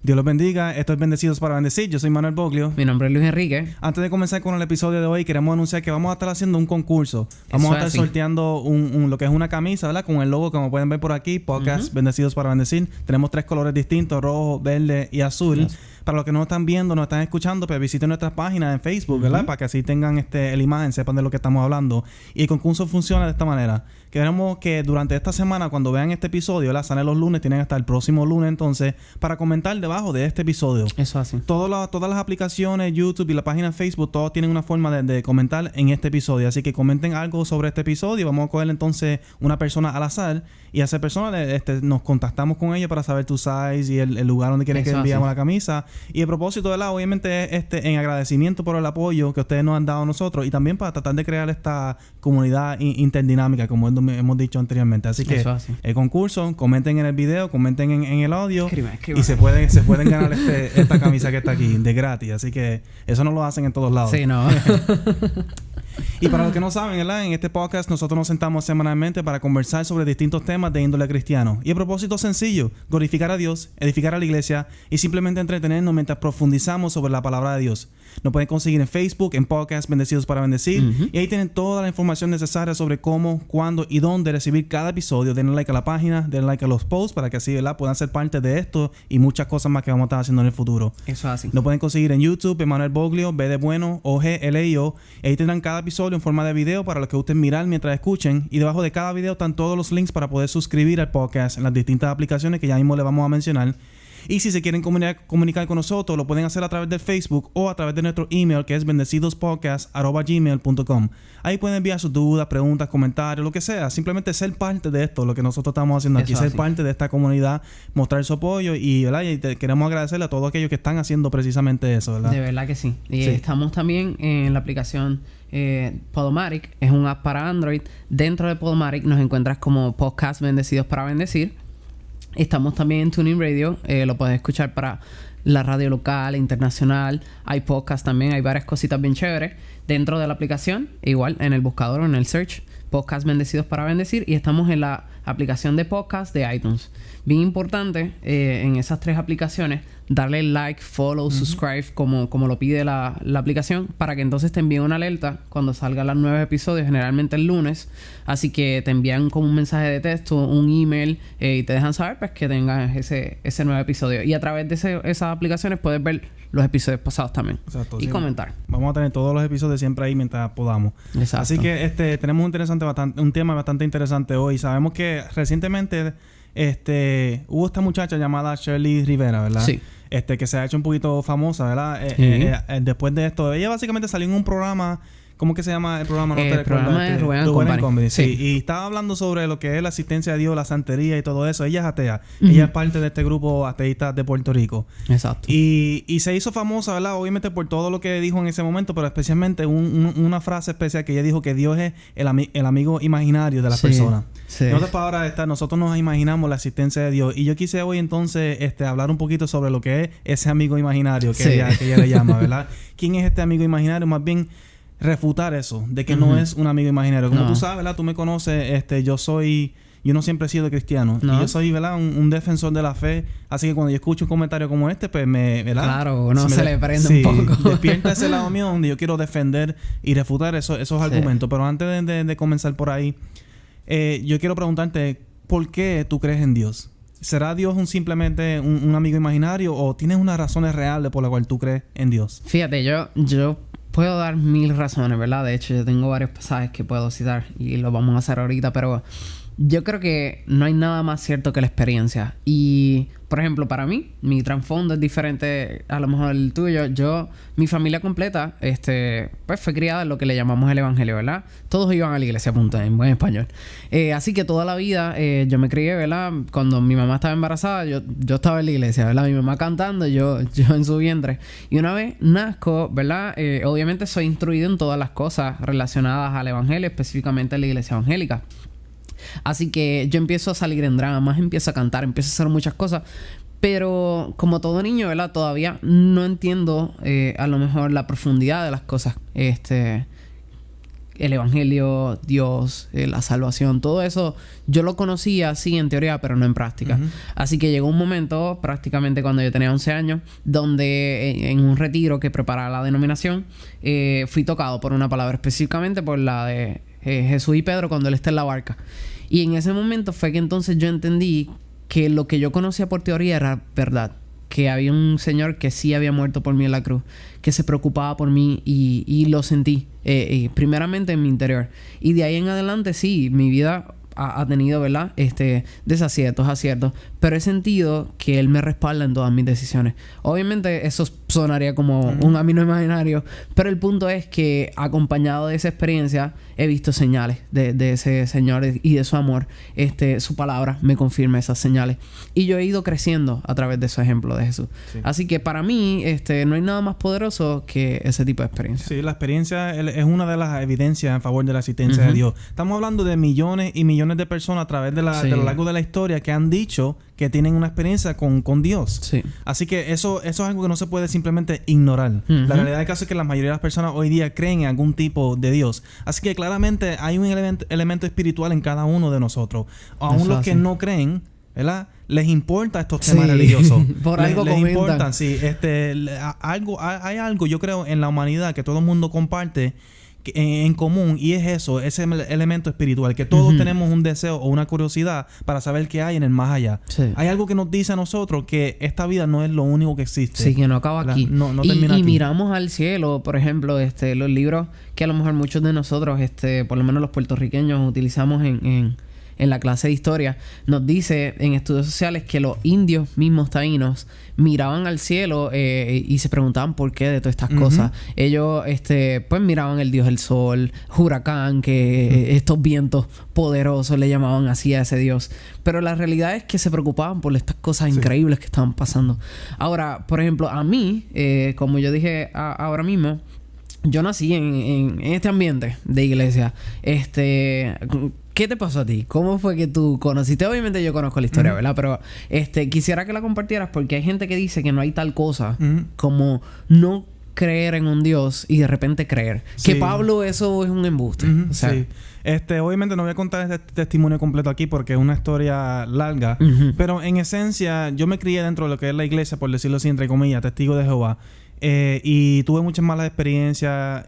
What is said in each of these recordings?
Dios los bendiga. Esto es Bendecidos para Bendecir. Yo soy Manuel Boglio. Mi nombre es Luis Enrique. Antes de comenzar con el episodio de hoy, queremos anunciar que vamos a estar haciendo un concurso. Vamos a estar sorteando lo que es una camisa, ¿verdad? Con el logo, como pueden ver por aquí, Podcast Bendecidos para Bendecir. Tenemos 3 colores distintos, rojo, verde y azul. Yes. Para los que no están viendo, no están escuchando, pues visiten nuestras páginas en Facebook, ¿verdad? Para que así tengan la imagen, sepan de lo que estamos hablando. Y el concurso funciona de esta manera. Queremos que durante esta semana, cuando vean este episodio, ¿verdad? Sale los lunes, tienen hasta el próximo lunes, entonces, para comentar debajo de este episodio. Eso así. Todas las aplicaciones, YouTube y la página de Facebook, todos tienen una forma de comentar en este episodio. Así que comenten algo sobre este episodio. Vamos a coger entonces una persona al azar y a esa persona nos contactamos con ella para saber tu size y el lugar donde quieren que enviamos la camisa. Y el propósito, ¿verdad? Obviamente es en agradecimiento por el apoyo que ustedes nos han dado a nosotros y también para tratar de crear esta comunidad interdinámica, como hemos dicho anteriormente. Así que el concurso, comenten en el video, comenten en el audio. Escriban. Y se pueden ganar esta camisa que está aquí de gratis. Así que eso no lo hacen en todos lados. Sí, no. Y para los que no saben, ¿verdad? En este podcast nosotros nos sentamos semanalmente para conversar sobre distintos temas de índole cristiano. Y el propósito es sencillo: glorificar a Dios, edificar a la iglesia y simplemente entretenernos mientras profundizamos sobre la palabra de Dios. Nos pueden conseguir en Facebook, en Podcast Bendecidos para Bendecir. Y ahí tienen toda la información necesaria sobre cómo, cuándo y dónde recibir cada episodio. Denle like a la página, denle like a los posts para que así, ¿verdad? Puedan ser parte de esto y muchas cosas más que vamos a estar haciendo en el futuro. Eso es así. Nos pueden conseguir en YouTube, Manuel Boglio, B de bueno, OGLIO. Ahí tendrán cada episodio en forma de video para los que gusten mirar mientras escuchen. Y debajo de cada video están todos los links para poder suscribir al podcast en las distintas aplicaciones que ya mismo les vamos a mencionar. Y si se quieren comunicar con nosotros, lo pueden hacer a través de Facebook o a través de nuestro email, que es bendecidospodcast@gmail.com. Ahí pueden enviar sus dudas, preguntas, comentarios, lo que sea. Simplemente ser parte de esto, lo que nosotros estamos haciendo aquí. Ser parte de esta comunidad, mostrar su apoyo y, ¿verdad? Y queremos agradecerle a todos aquellos que están haciendo precisamente eso, ¿verdad? De verdad que sí. Y estamos también en la aplicación Podomatic. Es un app para Android. Dentro de Podomatic nos encuentras como Podcast Bendecidos para Bendecir. Estamos también en TuneIn Radio. Lo puedes escuchar para la radio local, internacional. Hay podcast también. Hay varias cositas bien chéveres dentro de la aplicación. Igual en el buscador o en el search. Podcast Bendecidos para Bendecir. Y estamos en la aplicación de podcast de iTunes. Bien importante en esas 3 aplicaciones darle like, follow, subscribe como lo pide la aplicación, para que entonces te envíe una alerta cuando salgan los nuevos episodios, generalmente el lunes. Así que te envían como un mensaje de texto, un email y te dejan saber pues que tengas ese nuevo episodio. Y a través de esas aplicaciones puedes ver los episodios pasados también. Exacto, y comentar. Vamos a tener todos los episodios siempre ahí mientras podamos. Exacto. Así que tenemos un tema bastante interesante hoy. Sabemos que recientemente hubo esta muchacha llamada Shirley Rivera, ¿verdad? Sí. Que se ha hecho un poquito famosa, ¿verdad? Después de esto, ella básicamente salió en un programa. ¿Cómo que se llama el programa? ¿No te recuerdas? Programa de Rubén Company. Sí. Y estaba hablando sobre lo que es la asistencia de Dios, la santería y todo eso. Ella es atea. Ella es parte de este grupo ateísta de Puerto Rico. Exacto. Y se hizo famosa, ¿verdad? Obviamente por todo lo que dijo en ese momento, pero especialmente una frase especial que ella dijo, que Dios es el amigo imaginario de las personas. Sí. Entonces, para ahora nosotros nos imaginamos la asistencia de Dios. Y yo quise hoy entonces hablar un poquito sobre lo que es ese amigo imaginario que ella le llama, ¿verdad? ¿Quién es este amigo imaginario? Más bien refutar eso, de que no es un amigo imaginario. Como tú sabes, ¿verdad? Tú me conoces, yo no siempre he sido cristiano. No. Y yo soy, ¿verdad? Un defensor de la fe. Así que cuando yo escucho un comentario como pues ¿verdad? Claro, uno se le prende un poco. Despierta ese lado mío donde yo quiero defender y refutar esos argumentos. Pero antes de comenzar por ahí, yo quiero preguntarte, ¿por qué tú crees en Dios? ¿Será Dios simplemente un amigo imaginario o tienes unas razones reales por las cuales tú crees en Dios? Fíjate, yo puedo dar 1000 razones, ¿verdad? De hecho, yo tengo varios pasajes que puedo citar y lo vamos a hacer ahorita, pero yo creo que no hay nada más cierto que la experiencia. Y, por ejemplo, para mí, mi trasfondo es diferente a lo mejor el tuyo. Mi familia completa, pues fue criada en lo que le llamamos el evangelio, ¿verdad? Todos iban a la iglesia, punto, en buen español. Así que toda la vida yo me crié, ¿verdad? Cuando mi mamá estaba embarazada, yo estaba en la iglesia, ¿verdad? Mi mamá cantando, yo en su vientre. Y una vez nazco, ¿verdad? Obviamente soy instruido en todas las cosas relacionadas al evangelio, específicamente en la iglesia evangélica. Así que yo empiezo a salir en dramas, empiezo a cantar, empiezo a hacer muchas cosas. Pero como todo niño, ¿verdad? Todavía no entiendo a lo mejor la profundidad de las cosas. el evangelio, Dios, la salvación, todo eso yo lo conocía sí en teoría, pero no en práctica. Así que llegó un momento, prácticamente cuando yo tenía 11 años, donde en un retiro que preparaba la denominación, fui tocado por una palabra, específicamente por la de Jesús y Pedro cuando él está en la barca. Y en ese momento fue que entonces yo entendí que lo que yo conocía por teoría era verdad. Que había un Señor que sí había muerto por mí en la cruz, que se preocupaba por mí y lo sentí, primeramente en mi interior. Y de ahí en adelante, sí, mi vida ha tenido, ¿verdad? Desaciertos, aciertos, pero he sentido que Él me respalda en todas mis decisiones. Obviamente eso sonaría como un camino imaginario, pero el punto es que acompañado de esa experiencia he visto señales de ese Señor y de su amor. Su palabra me confirma esas señales. Y yo he ido creciendo a través de su ejemplo de Jesús. Sí. Así que para mí no hay nada más poderoso que ese tipo de experiencia. Sí, la experiencia es una de las evidencias en favor de la existencia de Dios. Estamos hablando de millones y millones de personas a través de lo largo de la historia que han dicho que tienen una experiencia con Dios. Sí. Así que eso es algo que no se puede simplemente ignorar. La realidad del caso es que la mayoría de las personas hoy día creen en algún tipo de Dios. Así que claramente hay un elemento espiritual en cada uno de nosotros. Aún los que no creen, ¿verdad? Les importa estos temas religiosos. Por algo les importan, sí. Hay algo, yo creo, en la humanidad que todo el mundo comparte en común, y es eso, ese elemento espiritual, que todos tenemos un deseo o una curiosidad para saber qué hay en el más allá. Sí. Hay algo que nos dice a nosotros que esta vida no es lo único que existe. Sí, que no acaba aquí. No termina aquí. Y miramos al cielo, por ejemplo, los libros que a lo mejor muchos de nosotros, por lo menos los puertorriqueños, utilizamos en la clase de historia, nos dice en estudios sociales que los indios mismos taínos miraban al cielo y se preguntaban por qué de todas estas cosas. Ellos pues miraban el dios del sol, huracán, que estos vientos poderosos le llamaban así a ese dios. Pero la realidad es que se preocupaban por estas cosas increíbles que estaban pasando. Ahora, por ejemplo, a mí, como yo dije ahora mismo, yo nací en este ambiente de iglesia. ¿Qué te pasó a ti? ¿Cómo fue que tú conociste? Obviamente yo conozco la historia, ¿verdad? Pero quisiera que la compartieras porque hay gente que dice que no hay tal cosa como no creer en un Dios y de repente creer. Sí. Que Pablo, eso es un embuste. O sea, sí. Obviamente no voy a contar este testimonio completo aquí porque es una historia larga. Pero en esencia, yo me crié dentro de lo que es la iglesia, por decirlo así, entre comillas, testigo de Jehová. Y tuve muchas malas experiencias.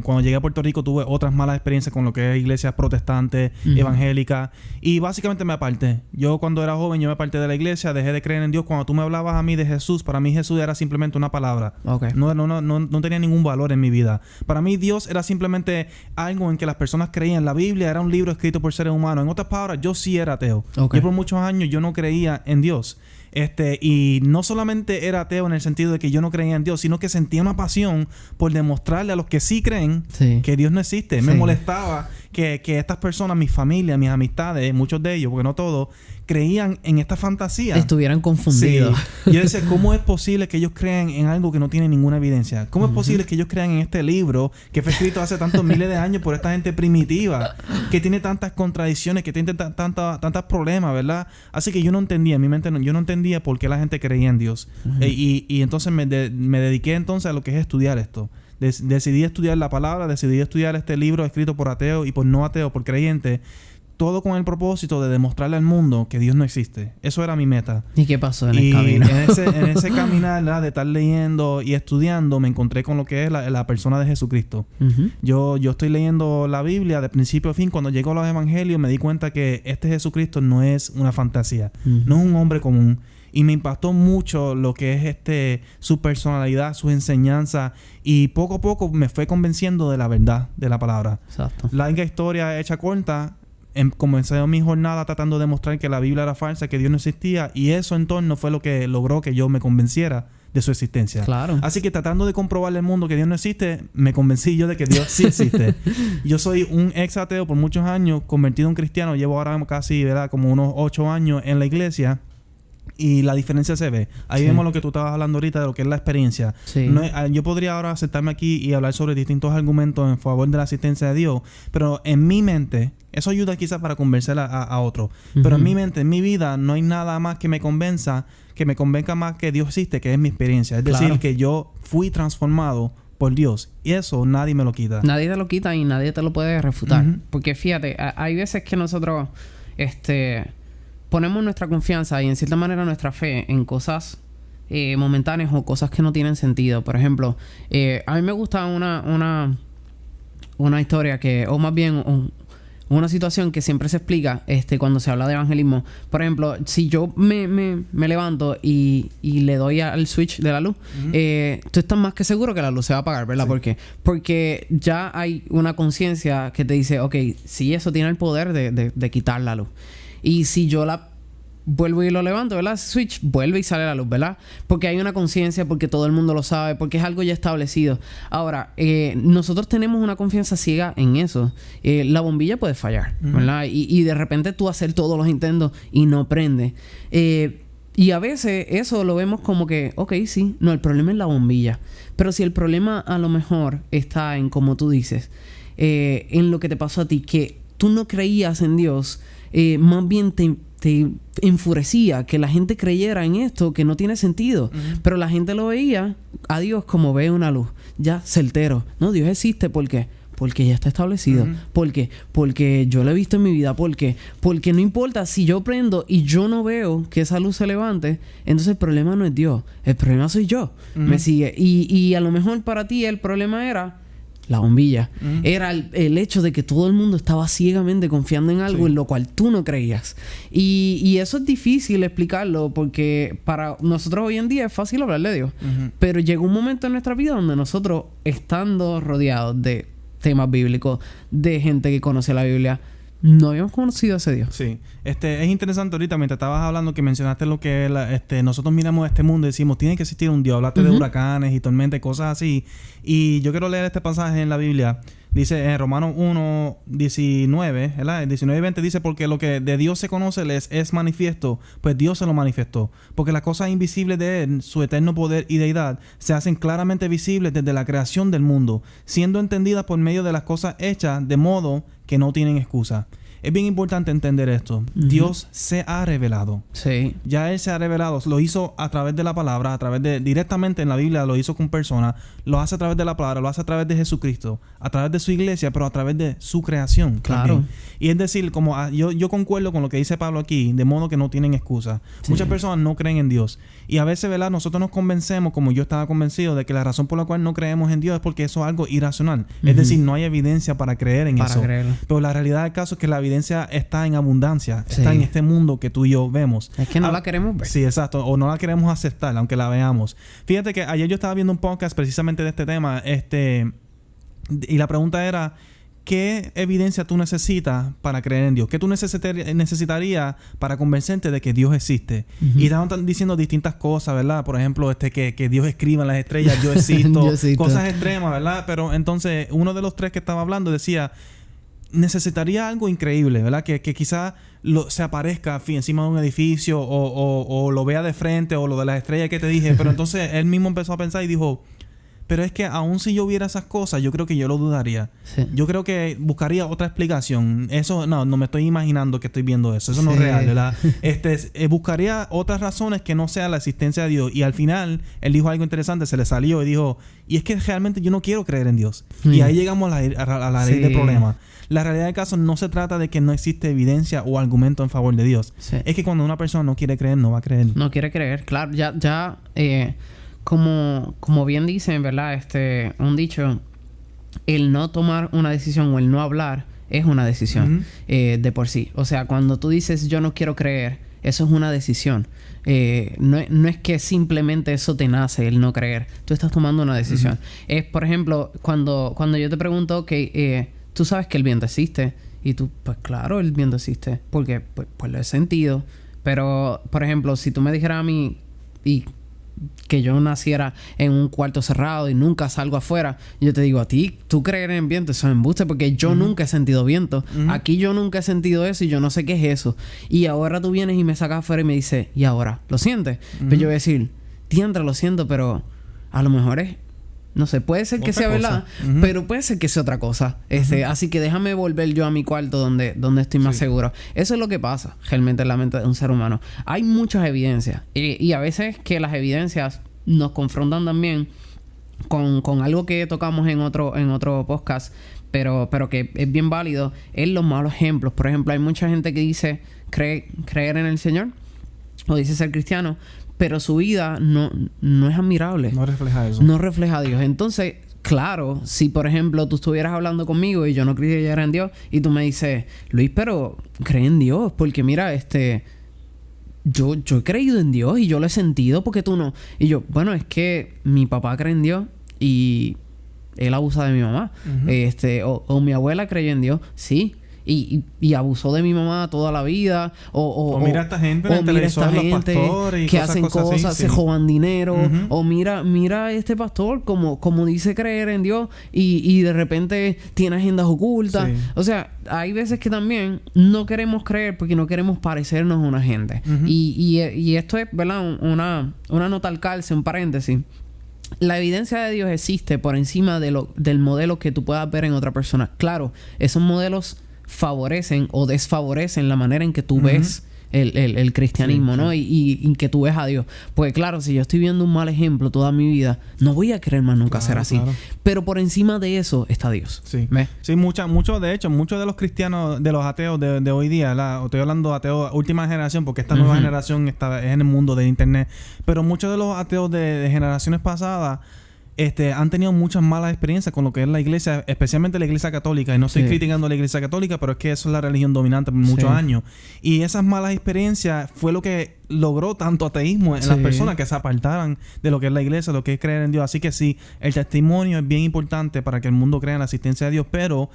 Cuando llegué a Puerto Rico tuve otras malas experiencias con lo que es iglesias protestantes, evangélicas. Y básicamente me aparté. Yo cuando era joven, yo me aparté de la iglesia, dejé de creer en Dios. Cuando tú me hablabas a mí de Jesús, para mí Jesús era simplemente una palabra. Okay. No tenía ningún valor en mi vida. Para mí Dios era simplemente algo en que las personas creían. La Biblia era un libro escrito por seres humanos. En otras palabras, yo sí era ateo. Okay. Yo por muchos años yo no creía en Dios. Y no solamente era ateo en el sentido de que yo no creía en Dios, sino que sentía una pasión por demostrarle a los que sí creen que Dios no existe. Me molestaba que estas personas, mi familia, mis amistades, muchos de ellos, porque no todos, creían en esta fantasía. Estuvieran confundidos. Sí. Yo decía, ¿cómo es posible que ellos crean en algo que no tiene ninguna evidencia? ¿Cómo es posible que ellos crean en este libro que fue escrito hace tantos miles de años por esta gente primitiva, que tiene tantas contradicciones, que tiene tantos problemas, ¿verdad? Así que yo no entendía, en mi mente yo no entendía por qué la gente creía en Dios. Y entonces me dediqué entonces a lo que es estudiar esto. Decidí estudiar la palabra, decidí estudiar este libro escrito por ateos y por no ateos, por creyentes. Todo con el propósito de demostrarle al mundo que Dios no existe. Eso era mi meta. ¿Y qué pasó en el camino? En ese caminar, ¿verdad? De estar leyendo y estudiando, me encontré con lo que es la persona de Jesucristo. Yo estoy leyendo la Biblia de principio a fin. Cuando llego a los evangelios me di cuenta que este Jesucristo no es una fantasía. No es un hombre común. Y me impactó mucho lo que es su personalidad, sus enseñanzas. Y poco a poco me fue convenciendo de la verdad de la palabra. Exacto. Larga historia hecha corta. Comencé mi jornada tratando de demostrar que la Biblia era falsa, que Dios no existía, y eso en torno fue lo que logró que yo me convenciera de su existencia. Claro. Así que tratando de comprobarle al mundo que Dios no existe, me convencí yo de que Dios sí existe. Yo soy un ex ateo por muchos años, convertido en cristiano, llevo ahora casi, ¿verdad?, como unos 8 años en la iglesia. Y la diferencia se ve. Ahí vemos lo que tú estabas hablando ahorita de lo que es la experiencia. Yo podría ahora sentarme aquí y hablar sobre distintos argumentos en favor de la existencia de Dios, pero en mi mente, eso ayuda quizás para convencer a otros. Pero en mi mente, en mi vida, no hay nada más que me convenza más que Dios existe, que es mi experiencia. Es decir, que yo fui transformado por Dios. Y eso nadie me lo quita. Nadie te lo quita y nadie te lo puede refutar. Ujú. Porque fíjate, hay veces que nosotros ponemos nuestra confianza y en cierta manera nuestra fe en cosas momentáneas o cosas que no tienen sentido. Por ejemplo, a mí me gusta una historia que, o más bien una situación que siempre se explica cuando se habla de evangelismo. Por ejemplo, si yo me levanto y le doy al switch de la luz, tú estás más que seguro que la luz se va a apagar, ¿verdad? Sí. ¿Por qué? Porque ya hay una conciencia que te dice, ok, sí, eso tiene el poder de quitar la luz. Y si yo la vuelvo y lo levanto, ¿verdad? Switch, vuelve y sale la luz, ¿verdad? Porque hay una conciencia, porque todo el mundo lo sabe, porque es algo ya establecido. Ahora, nosotros tenemos una confianza ciega en eso. La bombilla puede fallar, ¿verdad? Y de repente tú hacer todos los intentos y no prende. Y a veces eso lo vemos como que, ok, sí, no, el problema es la bombilla. Pero si el problema a lo mejor está en, como tú dices, en lo que te pasó a ti, que tú no creías en Dios, más bien te enfurecía que la gente creyera en esto que no tiene sentido. Pero la gente lo veía a Dios como ve una luz, ya certero. No, Dios existe, ¿por qué? Porque ya está establecido. ¿Por qué? Porque yo lo he visto en mi vida. ¿Por qué? Porque no importa si yo prendo y yo no veo que esa luz se levante, entonces el problema no es Dios, el problema soy yo. ¿Me sigue? Y a lo mejor para ti el problema era la bombilla. Era el hecho de que todo el mundo estaba ciegamente confiando en algo en lo cual tú no creías. Y eso es difícil explicarlo porque para nosotros hoy en día es fácil hablar de Dios. Pero llegó un momento en nuestra vida donde nosotros, estando rodeados de temas bíblicos, de gente que conoce la Biblia, no habíamos conocido a ese Dios. Sí. Es interesante ahorita, mientras estabas hablando, que mencionaste lo que nosotros miramos este mundo y decimos, tiene que existir un Dios. Hablaste de huracanes y tormentas y cosas así. Y yo quiero leer este pasaje en la Biblia. Dice en Romanos 1, 19, ¿verdad? El 19 y 20 dice, porque lo que de Dios se conoce es manifiesto, pues Dios se lo manifestó. Porque las cosas invisibles de Él, su eterno poder y deidad, se hacen claramente visibles desde la creación del mundo, siendo entendidas por medio de las cosas hechas, de modo que no tienen excusa. Es bien importante entender esto. Dios se ha revelado. Sí. Ya Él se ha revelado. Lo hizo a través de la palabra, a través de... Directamente en la Biblia lo hizo con personas. Lo hace a través de la palabra, lo hace a través de Jesucristo. A través de su iglesia, pero a través de su creación. Claro. También. Y es decir, como yo concuerdo con lo que dice Pablo aquí, de modo que no tienen excusa. Sí. Muchas personas no creen en Dios. Y a veces, ¿verdad? Nosotros nos convencemos, como yo estaba convencido, de que la razón por la cual no creemos en Dios es porque eso es algo irracional. Es decir, no hay evidencia para creer en eso. Creerlo. Pero la realidad del caso es que la evidencia está en abundancia. Sí. Está en este mundo que tú y yo vemos. Es que no la queremos ver. Sí, exacto. O no la queremos aceptar, aunque la veamos. Fíjate que ayer yo estaba viendo un podcast precisamente de este tema. Y la pregunta era... ¿qué evidencia tú necesitas para creer en Dios? ¿Qué tú necesitarías para convencerte de que Dios existe? Y estaban diciendo distintas cosas, ¿verdad? Por ejemplo, que Dios escriba en las estrellas, yo existo. Yo existo. Cosas extremas, ¿verdad? Pero entonces, uno de los tres que estaba hablando decía, necesitaría algo increíble, ¿verdad? Que quizás se aparezca encima de un edificio o lo vea de frente o lo de las estrellas que te dije. Pero entonces, él mismo empezó a pensar y dijo... pero es que aun si yo viera esas cosas, yo creo que yo lo dudaría. Sí. Yo creo que buscaría otra explicación. Eso, no me estoy imaginando que estoy viendo eso. Eso no es real, ¿verdad? Buscaría otras razones que no sea la existencia de Dios. Y al final, él dijo algo interesante, se le salió y dijo, y es que realmente yo no quiero creer en Dios. Y ahí llegamos a la raíz del problema. La realidad del caso no se trata de que no existe evidencia o argumento en favor de Dios. Sí. Es que cuando una persona no quiere creer, no va a creer. No quiere creer, claro. Como bien dicen, ¿verdad? Un dicho, el no tomar una decisión o el no hablar es una decisión de por sí. O sea, cuando tú dices yo no quiero creer, eso es una decisión. No es que simplemente eso te nace, el no creer. Tú estás tomando una decisión. Es, por ejemplo, cuando yo te pregunto que tú sabes que el viento existe. Y tú, pues claro, el viento existe. Porque pues lo he sentido. Pero, por ejemplo, si tú me dijeras a mí... que yo naciera en un cuarto cerrado y nunca salgo afuera, yo te digo a ti, tú creer en viento, eso es embuste porque yo nunca he sentido viento. Aquí yo nunca he sentido eso y yo no sé qué es eso. Y ahora tú vienes y me sacas afuera y me dices, ¿y ahora? ¿Lo sientes? Pues yo voy a decir, diantre, lo siento, pero a lo mejor es... no sé, puede ser que sea verdad, pero puede ser que sea otra cosa. Así que déjame volver yo a mi cuarto donde estoy más seguro. Eso es lo que pasa realmente en la mente de un ser humano. Hay muchas evidencias. Y a veces que las evidencias nos confrontan también con algo que tocamos en otro podcast, pero que es bien válido, es los malos ejemplos. Por ejemplo, hay mucha gente que dice creer en el Señor o dice ser cristiano, pero su vida no es admirable. No refleja eso. No refleja a Dios. Entonces, claro, si por ejemplo tú estuvieras hablando conmigo y yo no creyera en Dios y tú me dices, Luis, pero cree en Dios, porque mira, yo he creído en Dios y yo lo he sentido, porque tú no. Y yo, bueno, es que mi papá cree en Dios y él abusa de mi mamá. Uh-huh. O mi abuela creyó en Dios, sí. Y abusó de mi mamá toda la vida. O mira a esta gente en el televisor, los pastores y que hacen cosas, así, se sí. roban dinero. Uh-huh. O mira a este pastor como dice creer en Dios y de repente tiene agendas ocultas. Sí. O sea, hay veces que también no queremos creer porque no queremos parecernos a una gente. Uh-huh. Y esto es, ¿verdad? Una nota al calce, un paréntesis. La evidencia de Dios existe por encima del modelo que tú puedas ver en otra persona. Claro, esos modelos favorecen o desfavorecen la manera en que tú ves el cristianismo, sí, ¿no? Sí. Y que tú ves a Dios. Pues claro, si yo estoy viendo un mal ejemplo toda mi vida, no voy a querer más nunca ser así. Claro. Pero por encima de eso está Dios. Sí. ¿Ves? Sí, muchos de los cristianos, de los ateos de hoy día, estoy hablando de ateos última generación, porque esta nueva generación es en el mundo de internet, pero muchos de los ateos de generaciones pasadas han tenido muchas malas experiencias con lo que es la iglesia, especialmente la iglesia católica. Y no estoy criticando a la iglesia católica, pero es que eso es la religión dominante por muchos años. Y esas malas experiencias fue lo que logró tanto ateísmo en las personas, que se apartaran de lo que es la iglesia, lo que es creer en Dios. Así que sí, el testimonio es bien importante para que el mundo crea en la existencia de Dios, pero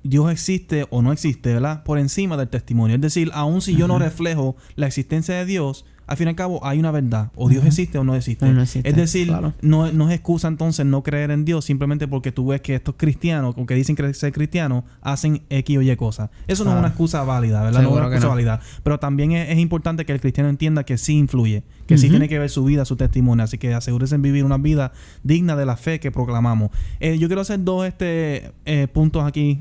Dios existe o no existe, ¿verdad? Por encima del testimonio. Es decir, aun si yo no reflejo la existencia de Dios, al fin y al cabo hay una verdad. O Dios existe o no existe. Es decir, claro, no es excusa entonces no creer en Dios simplemente porque tú ves que estos cristianos, o que dicen ser cristianos, hacen X o Y cosas. Eso no es una excusa válida, ¿verdad? No es una excusa válida. Pero también es importante que el cristiano entienda que sí influye, que sí tiene que ver su vida, su testimonio. Así que asegúrense en vivir una vida digna de la fe que proclamamos. Yo quiero hacer dos puntos aquí.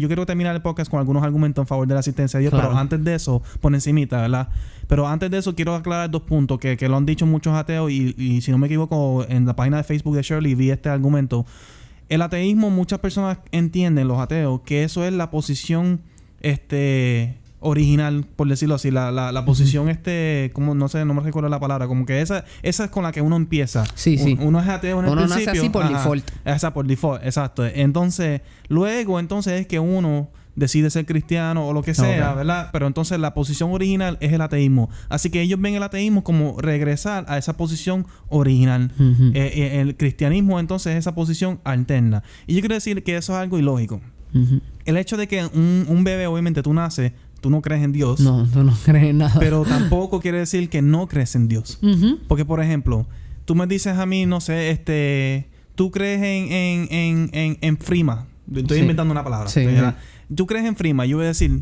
Yo quiero terminar el podcast con algunos argumentos en favor de la asistencia de Dios, pero antes de eso, por encimita, ¿verdad? Pero antes de eso quiero aclarar dos puntos que lo han dicho muchos ateos y si no me equivoco, en la página de Facebook de Shirley vi este argumento. El ateísmo, muchas personas entienden, los ateos, que eso es la posición original, por decirlo así, la posición como no sé, no me recuerdo la palabra, como que esa es con la que uno empieza. Sí. Uno es ateo en el principio. Uno nace así por default. Esa por default, exacto. Entonces, luego es que uno decide ser cristiano o lo que sea, ¿verdad? Pero entonces la posición original es el ateísmo. Así que ellos ven el ateísmo como regresar a esa posición original. El cristianismo entonces es esa posición alterna. Y yo quiero decir que eso es algo ilógico. El hecho de que un bebé, obviamente tú naces, tú no crees en Dios. No, tú no crees en nada. Pero tampoco quiere decir que no crees en Dios. Porque, por ejemplo, tú me dices a mí, no sé, tú crees en Frima. Estoy inventando una palabra. ¿Tú crees en Frima? Yo voy a decir,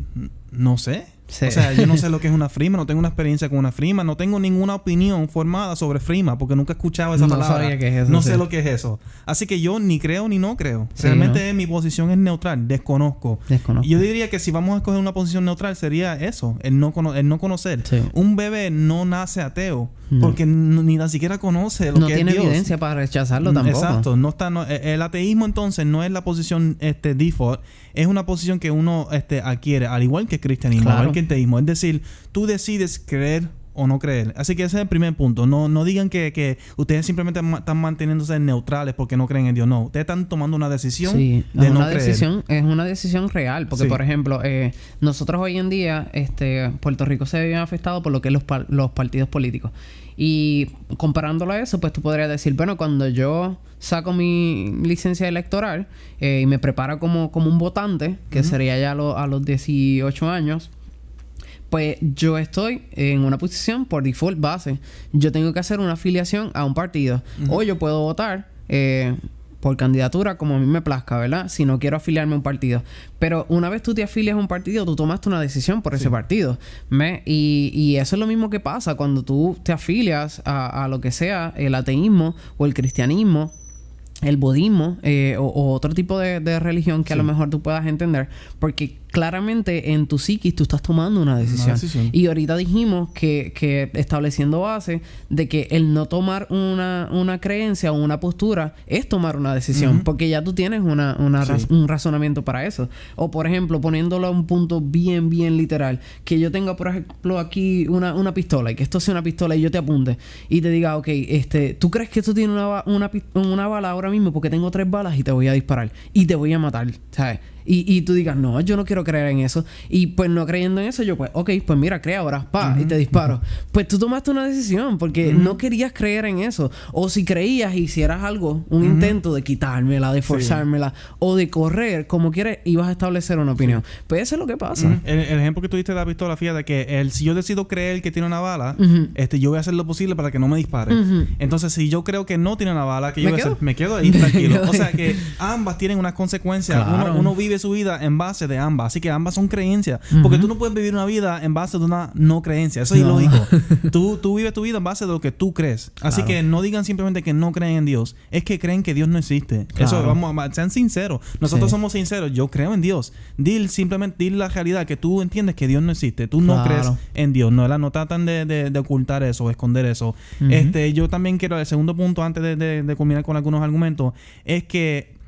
no sé. Sí. O sea, yo no sé lo que es una frima, no tengo una experiencia con una frima, no tengo ninguna opinión formada sobre frima porque nunca he escuchado esa palabra. No sabía qué es eso. No sé lo que es eso. Así que yo ni creo ni no creo. Sí, realmente mi posición es neutral, desconozco. Y yo diría que si vamos a escoger una posición neutral sería eso, el no conocer. Sí. Un bebé no nace ateo porque ni tan siquiera conoce lo que es Dios. No tiene evidencia para rechazarlo tampoco. Exacto. El ateísmo entonces no es la posición default, es una posición que uno adquiere, al igual que el cristianismo, al igual que el teísmo. Es decir, tú decides creer o no creer. Así que ese es el primer punto. No digan que ustedes simplemente están manteniéndose neutrales porque no creen en Dios. No, ustedes están tomando una decisión de no creer. Es una decisión real. Porque, por ejemplo, nosotros hoy en día, Puerto Rico se ve afectado por lo que es los partidos políticos. Y comparándolo a eso, pues tú podrías decir, bueno, cuando yo saco mi licencia electoral y me preparo como un votante, que sería ya a los 18 años, pues yo estoy en una posición por default base. Yo tengo que hacer una afiliación a un partido. O yo puedo votar por candidatura como a mí me plazca, ¿verdad? Si no quiero afiliarme a un partido. Pero una vez tú te afilias a un partido, tú tomaste una decisión por ese partido. Y eso es lo mismo que pasa cuando tú te afilias a lo que sea el ateísmo o el cristianismo. el budismo o otro tipo de religión que a lo mejor tú puedas entender, porque claramente en tu psiquis tú estás tomando una decisión. Y ahorita dijimos que estableciendo base de que el no tomar una creencia o una postura es tomar una decisión, porque ya tú tienes un razonamiento para eso. O por ejemplo, poniéndolo a un punto bien literal, que yo tenga por ejemplo aquí una pistola y que esto sea una pistola y yo te apunte y te diga, ok, ¿tú crees que esto tiene una bala ahora mismo? Porque tengo 3 balas y te voy a disparar y te voy a matar, ¿sabes? Y tú digas, no, yo no quiero creer en eso. Y pues no creyendo en eso, yo pues, ok, pues mira, crea ahora, y te disparo. Pues tú tomaste una decisión porque no querías creer en eso. O si creías y hicieras algo, un intento de quitármela, de forzármela o de correr, como quieres, ibas a establecer una opinión. Pues eso es lo que pasa. El ejemplo que tuviste de la pistola, fíjate que si yo decido creer que tiene una bala, yo voy a hacer lo posible para que no me dispare. Entonces, si yo creo que no tiene una bala, que me quedo ahí tranquilo. O sea que ambas tienen unas consecuencias. Claro. Uno vive su vida en base de ambas. Así que ambas son creencias. Porque tú no puedes vivir una vida en base de una no creencia. Eso es ilógico. Tú vives tu vida en base de lo que tú crees. Así que no digan simplemente que no creen en Dios. Es que creen que Dios no existe. Eso, sean sinceros. Nosotros somos sinceros. Yo creo en Dios. Dile la realidad, que tú entiendes que Dios no existe. Tú no crees en Dios. No tratan de ocultar eso o esconder eso. Yo también quiero, el segundo punto antes de culminar con algunos argumentos, es que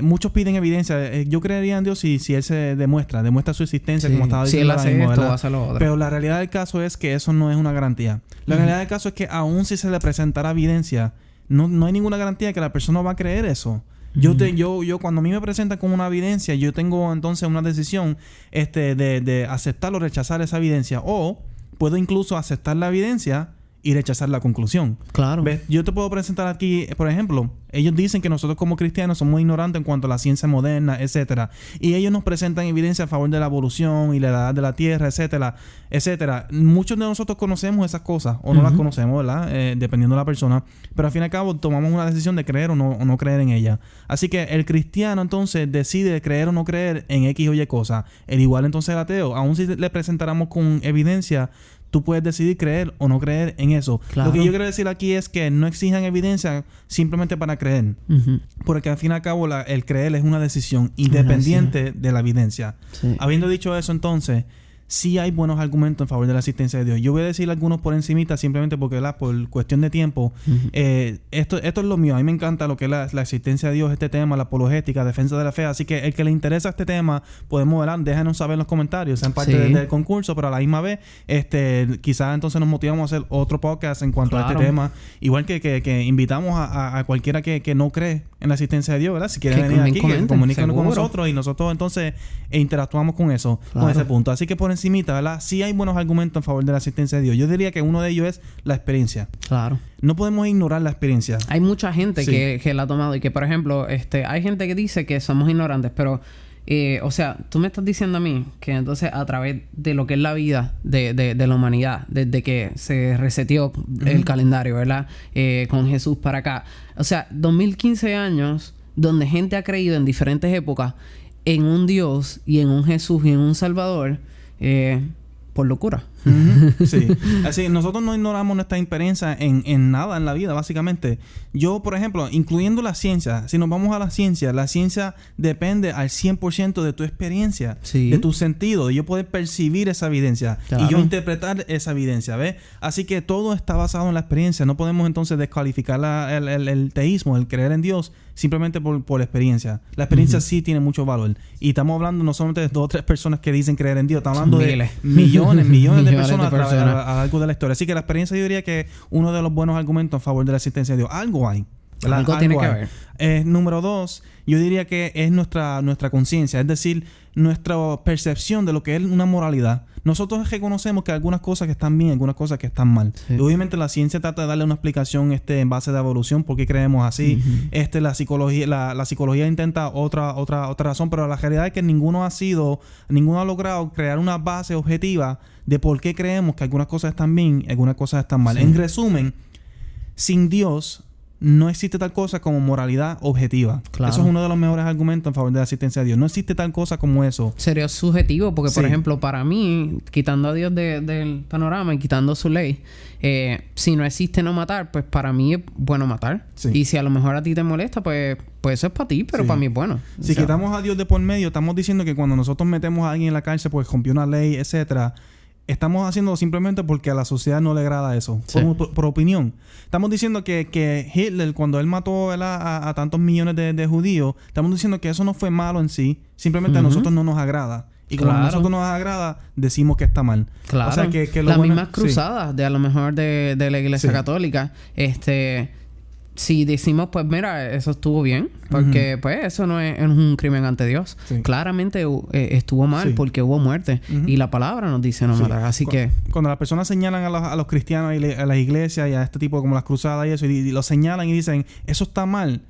muchos piden evidencia. Yo creería en Dios si Él se demuestra su existencia, como estaba diciendo. Si Él hace esto, va a hacer lo otro. Pero la realidad del caso es que eso no es una garantía. La realidad del caso es que aun si se le presentara evidencia, no hay ninguna garantía de que la persona va a creer eso. Yo cuando a mí me presentan con una evidencia, yo tengo entonces una decisión de aceptar o rechazar esa evidencia. O puedo incluso aceptar la evidencia y rechazar la conclusión. Claro. ¿Ves? Yo te puedo presentar aquí, por ejemplo, ellos dicen que nosotros como cristianos somos ignorantes en cuanto a la ciencia moderna, etcétera. Y ellos nos presentan evidencia a favor de la evolución y la edad de la Tierra, etcétera, etcétera. Muchos de nosotros conocemos esas cosas o no las conocemos, ¿verdad? Dependiendo de la persona. Pero al fin y al cabo tomamos una decisión de creer o no creer en ella. Así que el cristiano entonces decide creer o no creer en X o Y cosa. El igual entonces el ateo, aun si le presentáramos con evidencia, tú puedes decidir creer o no creer en eso. Claro. Lo que yo quiero decir aquí es que no exijan evidencia simplemente para creer. Porque al fin y al cabo el creer es una decisión independiente de la evidencia. Sí. Habiendo dicho eso, entonces, sí hay buenos argumentos en favor de la existencia de Dios. Yo voy a decir algunos por encimita simplemente porque, por cuestión de tiempo. Esto es lo mío. A mí me encanta lo que es la existencia de Dios, este tema, la apologética, defensa de la fe. Así que el que le interesa este tema, podemos, ¿verdad? Déjanos saber en los comentarios. Sean parte del concurso, pero a la misma vez, quizás entonces nos motivamos a hacer otro podcast en cuanto a este tema. Igual que invitamos a cualquiera que no cree en la existencia de Dios, ¿verdad? Si quieren venir aquí, comuníquenos con nosotros y nosotros entonces interactuamos con eso, con ese punto. Así que por encimita, ¿verdad? Sí hay buenos argumentos en favor de la existencia de Dios. Yo diría que uno de ellos es la experiencia. Claro. No podemos ignorar la experiencia. Hay mucha gente que la ha tomado y que, por ejemplo, hay gente que dice que somos ignorantes, pero o sea, tú me estás diciendo a mí que entonces a través de lo que es la vida de la humanidad, desde que se reseteó el calendario, ¿verdad? Con Jesús para acá. O sea, 2015 años donde gente ha creído en diferentes épocas en un Dios y en un Jesús y en un Salvador, por locura. Sí. Así, nosotros no ignoramos nuestra experiencia en nada en la vida, básicamente. Yo, por ejemplo, incluyendo la ciencia, si nos vamos a la ciencia depende al 100% de tu experiencia, de tu sentido, de yo poder percibir esa evidencia y yo interpretar esa evidencia, ¿ves? Así que todo está basado en la experiencia. No podemos entonces descalificar el teísmo, el creer en Dios, simplemente por la experiencia. La experiencia sí tiene mucho valor. Y estamos hablando no solamente de 2 o 3 personas que dicen creer en Dios, estamos hablando de millones de personas a lo largo de la historia. Así que la experiencia, yo diría que uno de los buenos argumentos a favor de la existencia de Dios. Algo hay. Algo tiene que haber. Número 2, yo diría que es nuestra conciencia, es decir, nuestra percepción de lo que es una moralidad. Nosotros reconocemos que hay algunas cosas que están bien, algunas cosas que están mal. Sí. Y obviamente la ciencia trata de darle una explicación en base de evolución, por qué creemos así. La psicología intenta otra razón, pero la realidad es que ninguno ha logrado crear una base objetiva de por qué creemos que algunas cosas están bien y algunas cosas están mal. En resumen, sin Dios no existe tal cosa como moralidad objetiva. Claro. Eso es uno de los mejores argumentos en favor de la asistencia a Dios. No existe tal cosa como eso. Sería subjetivo porque, por Sí. ejemplo, para mí, quitando a Dios del panorama y quitando su ley, si no existe no matar, pues para mí es bueno matar. Sí. Y si a lo mejor a ti te molesta, pues eso es para ti, pero Sí. para mí es bueno. Si O sea, quitamos a Dios de por medio, estamos diciendo que cuando nosotros metemos a alguien en la cárcel porque rompió una ley, etcétera, estamos haciéndolo simplemente porque a la sociedad no le agrada eso. Sí. Por opinión. Estamos diciendo que Hitler, cuando él mató, ¿verdad?, a tantos millones de judíos, estamos diciendo que eso no fue malo en sí. Simplemente a nosotros no nos agrada. Y como a Claro. nosotros nos agrada, decimos que está mal. Claro. O sea, que lo las bueno- mismas sí. cruzadas de a lo mejor de la iglesia Sí. católica, si decimos, pues mira, eso estuvo bien, porque pues eso no es un crimen ante Dios. Sí. Claramente estuvo mal Sí. porque hubo muerte. Ujú. Y la palabra nos dice no Sí. matar. Así que... Cuando las personas señalan a los cristianos y a las iglesias y a este tipo como las cruzadas y eso, y lo señalan y dicen, eso está mal,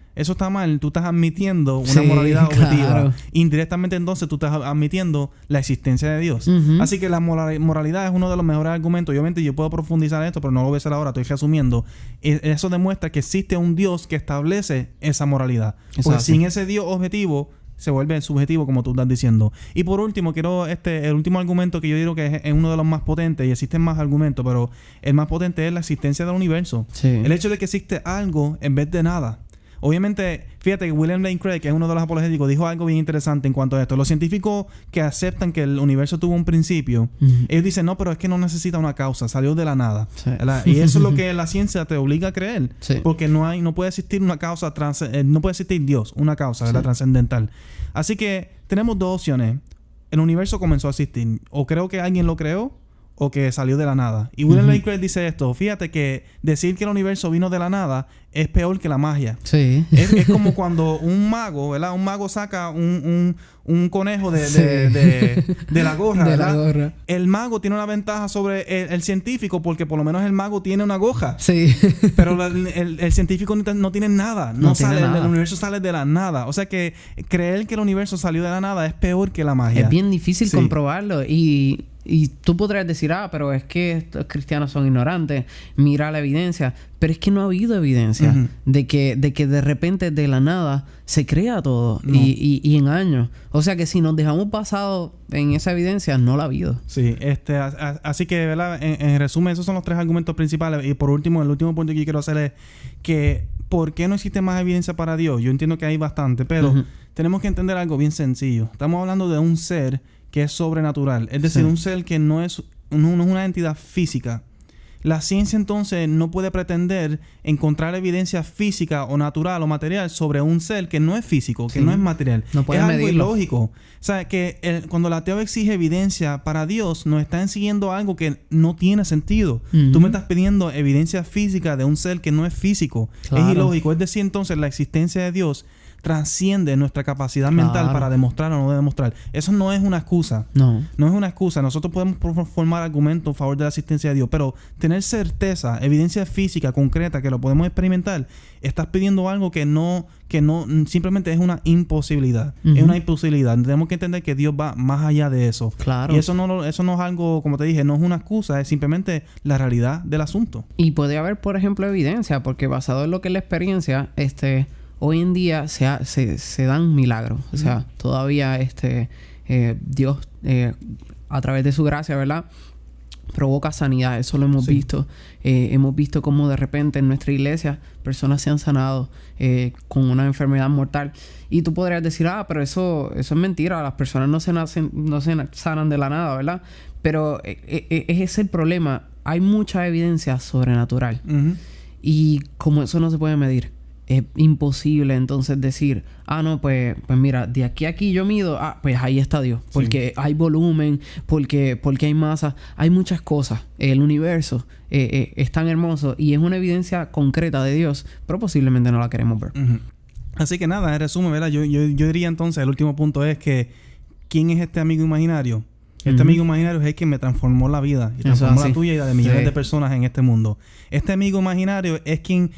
tú estás admitiendo una Sí, moralidad objetiva. claro. Indirectamente entonces tú estás admitiendo la existencia de Dios. Ujú. Así que la moralidad es uno de los mejores argumentos. Obviamente yo puedo profundizar en esto, pero no lo voy a hacer ahora, estoy resumiendo. Eso demuestra que existe un Dios que establece esa moralidad. Eso Porque así. sin ese Dios objetivo se vuelve subjetivo, como tú estás diciendo. Y por último, el último argumento que yo digo que es uno de los más potentes, y existen más argumentos, pero el más potente es la existencia del universo. Sí. El hecho de que existe algo en vez de nada. Obviamente, fíjate que William Lane Craig, que es uno de los apologéticos, dijo algo bien interesante en cuanto a esto. Los científicos que aceptan que el universo tuvo un principio, Ujú. ellos dicen, no, pero es que no necesita una causa, salió de la nada. Sí. ¿Verdad? Y eso es lo que la ciencia te obliga a creer. Sí. Porque no puede existir una causa, no puede existir Dios, una causa, ¿verdad?, Sí. trascendental. Así que tenemos dos opciones. El universo comenzó a existir. O creo que alguien lo creó, o que salió de la nada. Y William Lane Craig dice esto. Fíjate que decir que el universo vino de la nada es peor que la magia. Sí. Es como cuando un mago, ¿verdad? Un mago saca un conejo de la gorra, De la ¿verdad? gorra. El mago tiene una ventaja sobre el científico porque por lo menos el mago tiene una gorra. Sí. Pero el científico no tiene nada. No tiene nada. El universo sale de la nada. O sea que creer que el universo salió de la nada es peor que la magia. Es bien difícil Sí. comprobarlo. Y tú podrías decir, pero es que estos cristianos son ignorantes. Mira la evidencia. Pero es que no ha habido evidencia Ujú. de que de repente de la nada se crea todo. No. Y en años. O sea que si nos dejamos basados en esa evidencia, no la ha habido. Sí, así que, ¿verdad? En resumen, esos son los tres argumentos principales. Y por último, el último punto que yo quiero hacer es que ¿por qué no existe más evidencia para Dios? Yo entiendo que hay bastante, pero Ujú. tenemos que entender algo bien sencillo. Estamos hablando de un ser que es sobrenatural. Es decir, Sí. un ser que no es una entidad física. La ciencia entonces no puede pretender encontrar evidencia física o natural o material sobre un ser que no es físico, que Sí. no es material. No puede es algo medirlo. ilógico. O sea, que cuando el ateo exige evidencia para Dios, nos está exigiendo algo que no tiene sentido. Ujú. Tú me estás pidiendo evidencia física de un ser que no es físico. Claro. Es ilógico. Es decir, entonces la existencia de Dios transciende nuestra capacidad mental Claro. para demostrar o no demostrar. Eso no es una excusa. No. No es una excusa. Nosotros podemos formar argumentos a favor de la existencia de Dios, pero tener certeza, evidencia física, concreta, que lo podemos experimentar, estás pidiendo algo que no simplemente es una imposibilidad. Ujú. Es una imposibilidad. Tenemos que entender que Dios va más allá de eso. Claro. Y eso no es algo, como te dije, no es una excusa, es simplemente la realidad del asunto. Y puede haber, por ejemplo, evidencia, porque basado en lo que es la experiencia, hoy en día se dan milagros. O sea, todavía Dios, a través de su gracia, ¿verdad?, provoca sanidad. Eso lo hemos Sí. visto. Hemos visto cómo de repente en nuestra iglesia personas se han sanado con una enfermedad mortal. Y tú podrías decir, pero eso es mentira. Las personas no se sanan de la nada, ¿verdad? Pero ese es el problema. Hay mucha evidencia sobrenatural. Ujú. Y como eso no se puede medir, es imposible entonces decir, no, pues mira, de aquí a aquí yo mido, pues ahí está Dios. Porque hay volumen, porque hay masa, hay muchas cosas. El universo es tan hermoso y es una evidencia concreta de Dios, pero posiblemente no la queremos ver. Ujú. Así que nada, en resumen, ¿verdad? Yo diría entonces, el último punto es que ¿quién es este amigo imaginario? Este amigo imaginario es el que me transformó la vida y transformó la tuya y la de millones de personas en este mundo. Este amigo imaginario es quien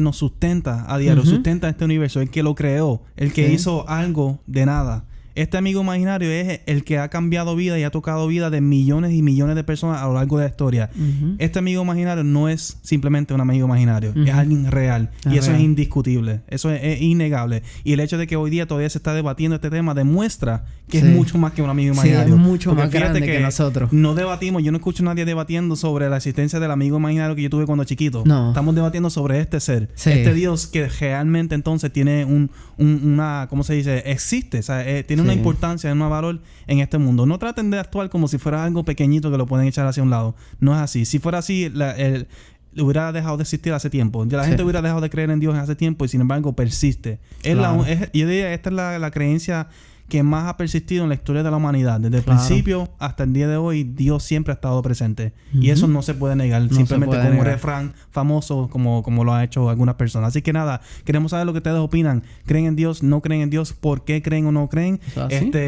nos sustenta a diario, sustenta este universo, el que lo creó, el que hizo algo de nada. Este amigo imaginario es el que ha cambiado vida y ha tocado vida de millones y millones de personas a lo largo de la historia. Este amigo imaginario no es simplemente un amigo imaginario, es alguien real. Y eso es indiscutible, eso es innegable. Y el hecho de que hoy día todavía se está debatiendo este tema demuestra que es mucho más que un amigo imaginario. Es mucho más grande que nosotros. No debatimos, yo no escucho a nadie debatiendo sobre la existencia del amigo imaginario que yo tuve cuando chiquito. No. Estamos debatiendo sobre este ser, este Dios que realmente entonces tiene una, ¿cómo se dice? Existe, o sea, tiene una importancia, un valor en este mundo. No traten de actuar como si fuera algo pequeñito que lo pueden echar hacia un lado. No es así. Si fuera así, hubiera dejado de existir hace tiempo. Ya la gente hubiera dejado de creer en Dios hace tiempo y sin embargo persiste. Yo diría, esta es la creencia que más ha persistido en la historia de la humanidad. Desde el principio hasta el día de hoy, Dios siempre ha estado presente. Y eso no se puede negar. Simplemente como un refrán famoso como lo ha hecho algunas personas. Así que nada, queremos saber lo que ustedes opinan. ¿Creen en Dios? ¿No creen en Dios? ¿Por qué creen o no creen?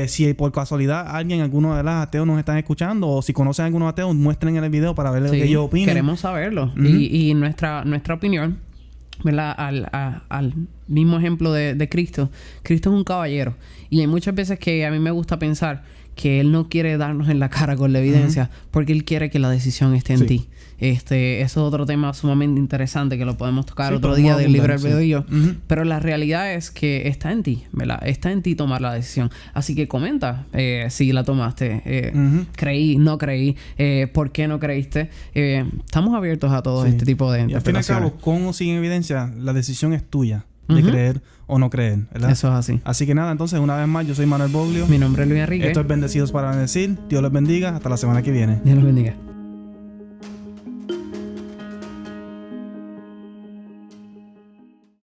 Si por casualidad alguno de los ateos nos están escuchando o si conocen a algunos ateos, muestren en el video para ver lo que ellos opinan. Queremos saberlo. Y nuestra opinión, ¿verdad? Al mismo ejemplo de Cristo. Cristo es un caballero. Y hay muchas veces que a mí me gusta pensar que Él no quiere darnos en la cara con la evidencia porque Él quiere que la decisión esté en ti. Eso es otro tema sumamente interesante que lo podemos tocar otro día del libre albedrío. Pero la realidad es que está en ti, ¿verdad? Está en ti tomar la decisión. Así que comenta si la tomaste. Creí, no creí. ¿Por qué no creíste? Estamos abiertos a todo este tipo de interpretaciones. Y al fin y al cabo, con o sin evidencia, la decisión es tuya. De creer o no creer, ¿verdad? Eso es así. Así que nada, entonces, una vez más, yo soy Manuel Boglio. Mi nombre es Luis Enrique. Esto es Bendecidos para Bendecir. Dios los bendiga. Hasta la semana que viene. Dios los bendiga.